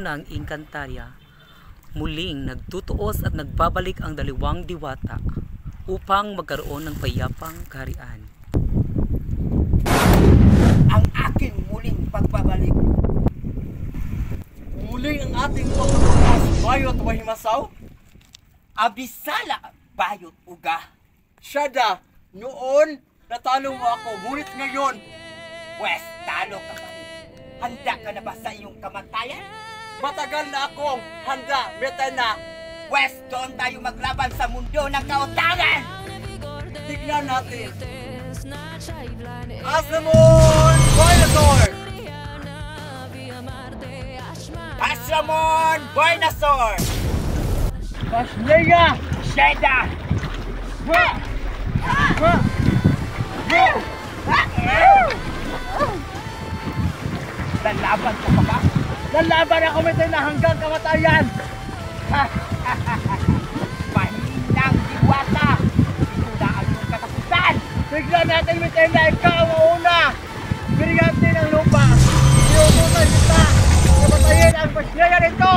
ng Encantadia, muling nagtutuos at nagbabalik ang dalawang diwata upang magkaroon ng payapang kaharian. Ang aking muling pagbabalik. Muling ang ating pagtutuos, Bayot Wahimasaw. Abisala, Bayot Uga. Shada, noon natalo mo ako, ngunit ngayon, Pwes, talo ka pa rin. Handa ka na ba sa iyong kamatayan? matagal na akong handa, metay na. Pwes, doon tayo maglaban sa mundo ng kautangan! Tignan natin. Aslamon Buenasaur! Aslamon Buenasaur! Pasleya! Sheda! Lalaban ka pa ba? Lalaban ako, metay na hanggang kamatayan! Pahinang diwata! Ito na ang iyong katapusan! Tignan natin, metay na ikaw ang una! Brilyante ng lupa! Iutusan kita! Kapatayin ang pasleya nito!